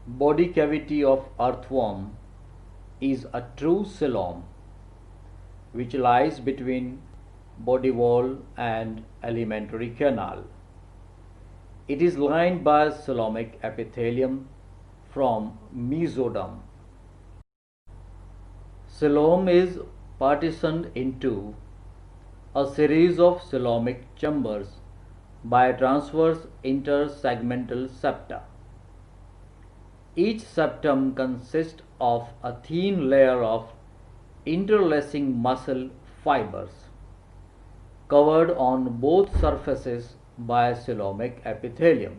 Body cavity of earthworm is a true coelom which lies between body wall and alimentary canal. It is lined by coelomic epithelium from mesoderm. Coelom is partitioned into a series of coelomic chambers by transverse intersegmental septa. Each septum consists of a thin layer of interlacing muscle fibers covered on both surfaces by coelomic epithelium.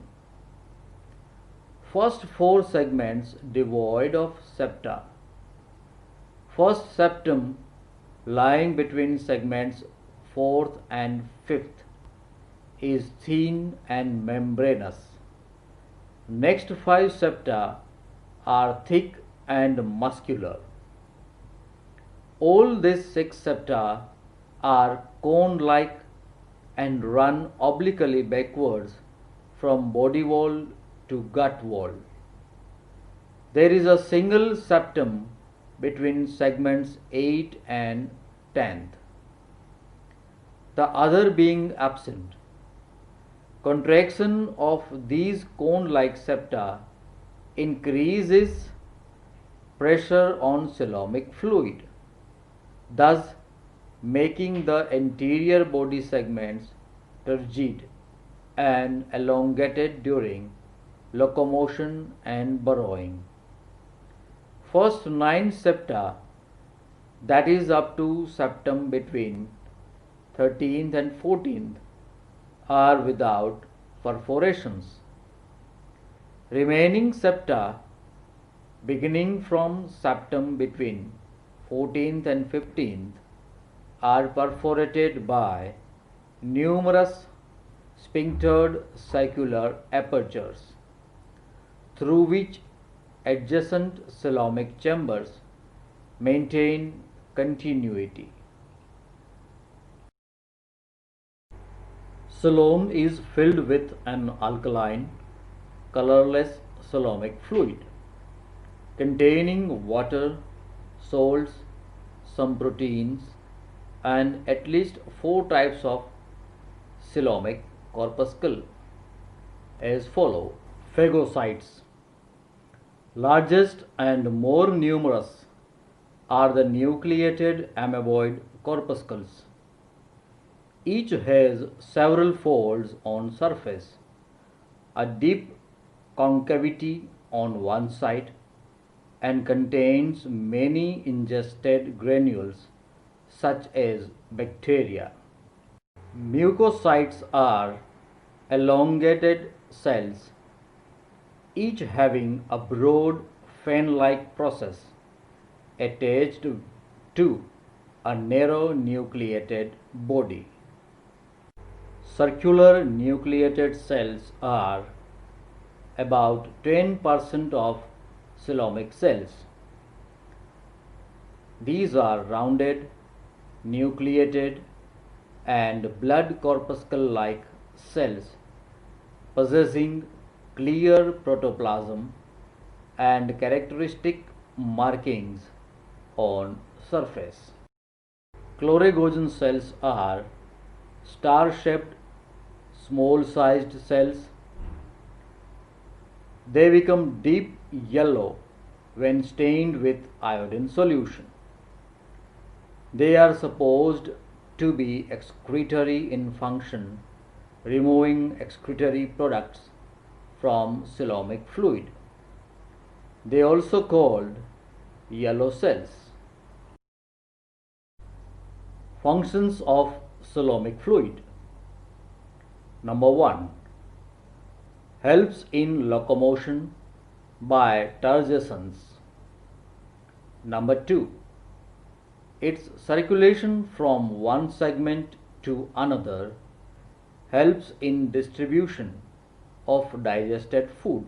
First four segments devoid of septa. First septum lying between segments fourth and fifth is thin and membranous. Next five septa are thick and muscular. All these six septa are cone-like and run obliquely backwards from body wall to gut wall. There is a single septum between segments 8 and 10th, the other being absent. Contraction of these cone-like septa increases pressure on coelomic fluid, thus making the anterior body segments turgid and elongated during locomotion and burrowing. First 9 septa, that is up to septum between 13th and 14th, are without perforations. Remaining septa, beginning from septum between 14th and 15th, are perforated by numerous sphinctered circular apertures, through which adjacent coelomic chambers maintain continuity. Coelom is filled with an alkaline, colorless coelomic fluid containing water, salts, some proteins, and at least 4 types of coelomic corpuscle as follow. Phagocytes. Largest and more numerous are the nucleated amoeboid corpuscles. Each has several folds on surface, a deep concavity on one side, and contains many ingested granules such as bacteria. Mucocytes are elongated cells, each having a broad fan-like process attached to a narrow nucleated body. Circular nucleated cells are about 10% of coelomic cells. These are rounded, nucleated, and blood corpuscle-like cells possessing clear protoplasm and characteristic markings on surface. Chloragogen cells are star-shaped, small-sized cells. They become deep yellow when stained with iodine solution. They are supposed to be excretory in function, removing excretory products from coelomic fluid. They are also called yellow cells. Functions of coelomic fluid. Number 1. Helps in locomotion by turgescence. Number 2. Its circulation from one segment to another helps in distribution of digested food.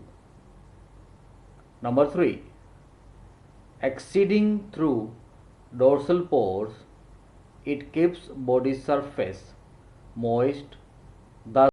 Number 3. Exceeding through dorsal pores, it keeps body surface moist, thus